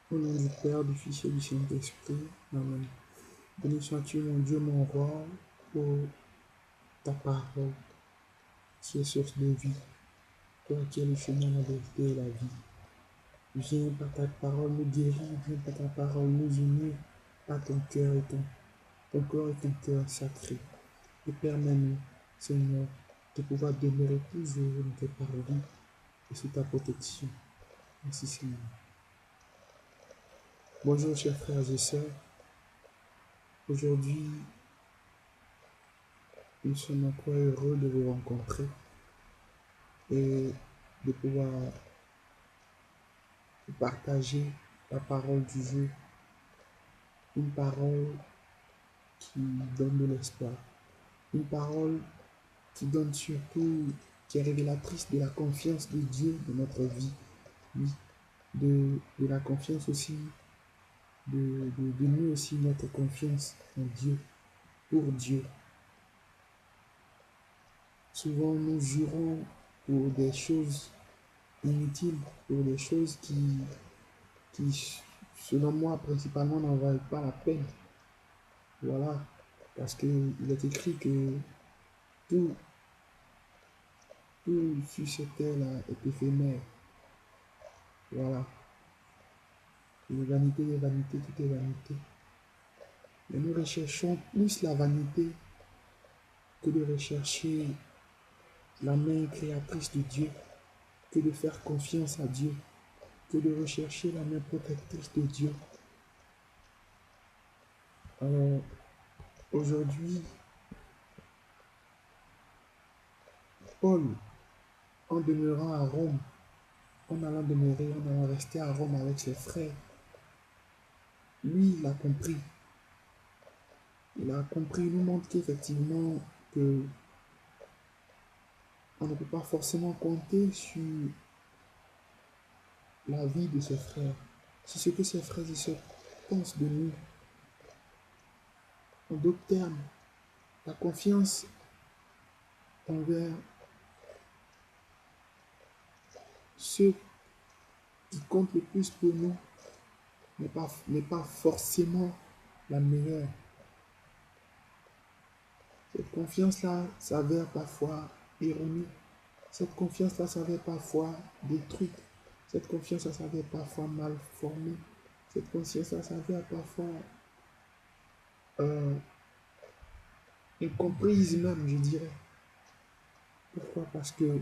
Au nom du Père, du Fils et du Saint-Esprit. Amen. Béni sois-tu, mon Dieu, mon roi, pour ta parole, qui est source de vie. Toi qui es le chemin, la vérité et la vie. Viens par ta parole nous guérir, viens par ta parole nous unir par ton cœur et ton corps et ton cœur sacré. Et permets-nous, Seigneur, de pouvoir demeurer toujours dans tes paroles et sous ta protection. Merci, Seigneur. Bonjour, chers frères et sœurs. Aujourd'hui, nous sommes encore heureux de vous rencontrer et de pouvoir partager la parole du jour, une parole qui donne de l'espoir, une parole qui donne surtout, qui est révélatrice de la confiance de Dieu dans notre vie, oui, de la confiance aussi, de nous aussi notre confiance en Dieu, pour Dieu. Souvent nous jurons pour des choses inutiles, pour des choses qui selon moi, principalement, n'en valent pas la peine. Voilà, parce qu'il est écrit que tout, tout sur cette terre-là est éphémère. Voilà, les vanités, tout est vanité. Mais nous recherchons plus la vanité que de rechercher la main créatrice de Dieu, que de faire confiance à Dieu, que de rechercher la main protectrice de Dieu. Alors, aujourd'hui, Paul, en demeurant à Rome, en allant demeurer, en allant rester à Rome avec ses frères, lui, il a compris. Il a compris, il nous montre qu'effectivement, que on ne peut pas forcément compter sur la vie de ses frères, sur ce que ses frères et sœurs pensent de nous. En d'autres termes, la confiance envers ceux qui comptent le plus pour nous n'est pas forcément la meilleure. Cette confiance-là s'avère parfois erronée. Cette confiance-là s'avère parfois détruite. Cette confiance-là s'avère parfois mal formée. Cette conscience-là s'avère parfois incomprise même, je dirais. Pourquoi? Parce que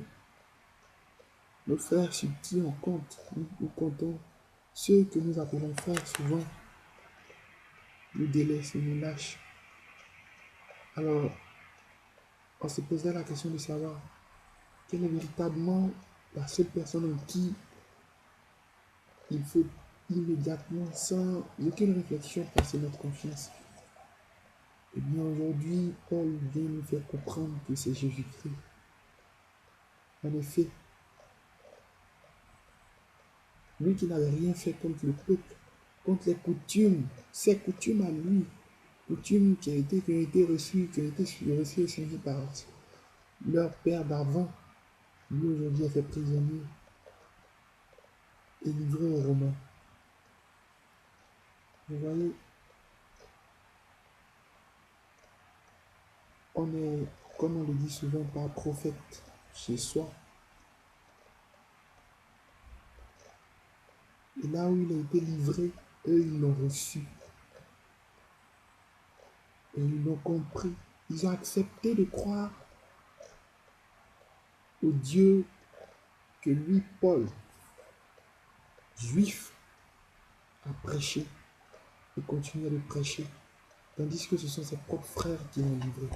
nos frères sur qui on compte, nous comptons, ceux que nous appelons frères souvent, nous délaissent et nous lâchent. Alors, on se poserait la question de savoir quelle est véritablement la seule personne en qui il faut immédiatement, sans aucune réflexion, passer notre confiance. Et bien aujourd'hui, Paul vient nous faire comprendre que c'est Jésus-Christ. En effet, lui qui n'avait rien fait contre le peuple, contre les coutumes, ses coutumes à lui, coutumes qui ont été reçues et suivies par leur père d'avant, lui aujourd'hui est fait prisonnier et livré aux Romains. Vous voyez, on est, comme on le dit souvent, pas prophète chez soi. Et là où il a été livré, eux, ils l'ont reçu. Et ils l'ont compris. Ils ont accepté de croire au Dieu que lui, Paul, juif, a prêché et continue à le prêcher. Tandis que ce sont ses propres frères qui l'ont livré.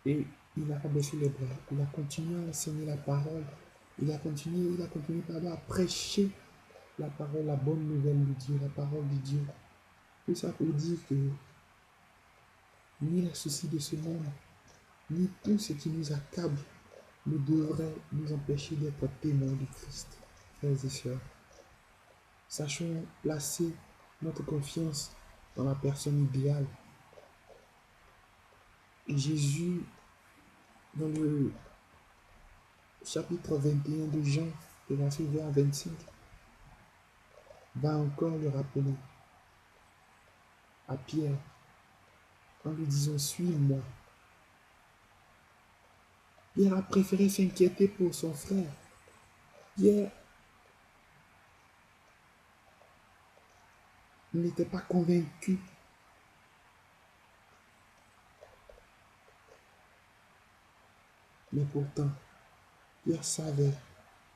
Et il n'a pas baissé les bras. Il a continué à enseigner la parole. Il a continué à prêcher la parole, la bonne nouvelle de Dieu, la parole de Dieu. Tout ça pour dire que ni les soucis de ce monde, ni tout ce qui nous accable ne devrait nous empêcher d'être témoins de Christ, frères et sœurs. Sachons placer notre confiance dans la personne idéale. Et Jésus, dans le chapitre 21 de Jean, le verset 20 à 25, va encore le rappeler à Pierre en lui disant suis-moi. Pierre a préféré s'inquiéter pour son frère. Pierre n'était pas convaincu. Mais pourtant, Pierre savait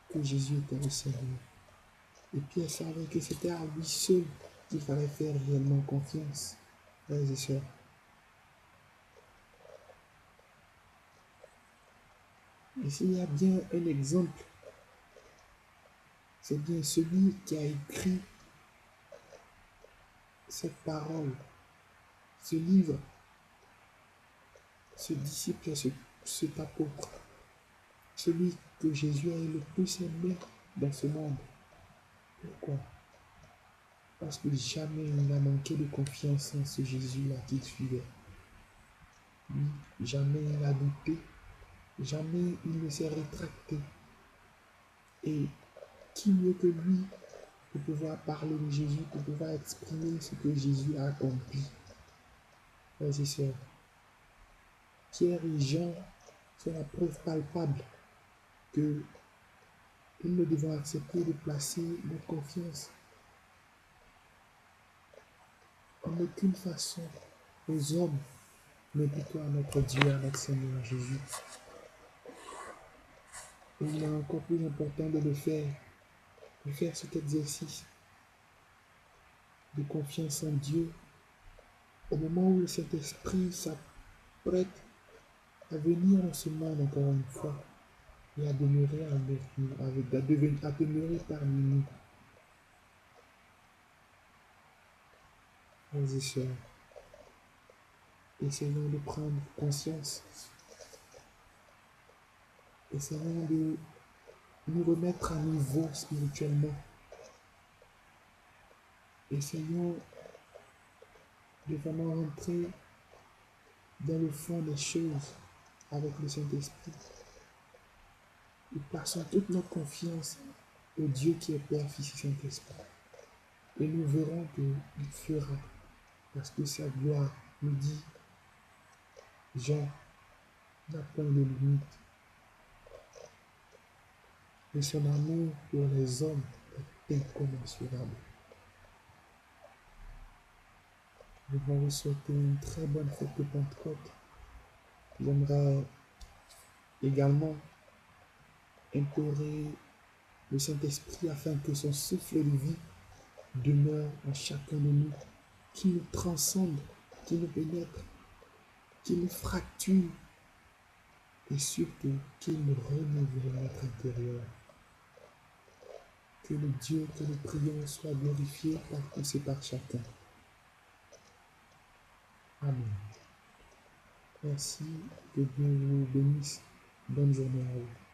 que Jésus était le Seigneur. Et Pierre savait que c'était à lui seul qu'il fallait faire réellement confiance, frères et sœurs. Et s'il y a bien un exemple, c'est bien celui qui a écrit cette parole, ce livre, ce disciple, cet apôtre, celui que Jésus a le plus aimé dans ce monde. Pourquoi? Parce que jamais il n'a manqué de confiance en ce Jésus-là qu'il suivait. Lui, jamais il n'a douté, jamais il ne s'est rétracté. Et qui mieux que lui pour pouvoir parler de Jésus, pour pouvoir exprimer ce que Jésus a accompli? Frères et sœurs, Pierre et Jean sont la preuve palpable que nous ne devons accepter de placer notre confiance en aucune façon aux hommes, mais plutôt à notre Dieu, à notre Seigneur Jésus. Et il est encore plus important de faire cet exercice de confiance en Dieu au moment où le Saint-Esprit s'apprête à venir dans ce monde encore une fois et à demeurer avec nous, à demeurer parmi nous. Frères et sœurs, essayons de prendre conscience, essayons de nous remettre à niveau spirituellement, essayons de vraiment rentrer dans le fond des choses avec le Saint-Esprit. Et plaçons toute notre confiance au Dieu qui est Père, Fils et Saint-Esprit. Et nous verrons qu'il fera, parce que sa gloire nous dit, Jean n'a point de limite. Et son amour pour les hommes est incommensurable. Je vais vous souhaiter une très bonne fête de Pentecôte. J'aimerais également implorer le Saint-Esprit afin que son souffle de vie demeure en chacun de nous, qui nous transcende, qui nous pénètre, qui nous fracture et surtout qui nous renouvelle notre intérieur. Que le Dieu que nous prions soit glorifié par tous et par chacun. Amen. Merci, que Dieu vous bénisse. Bonne journée à vous.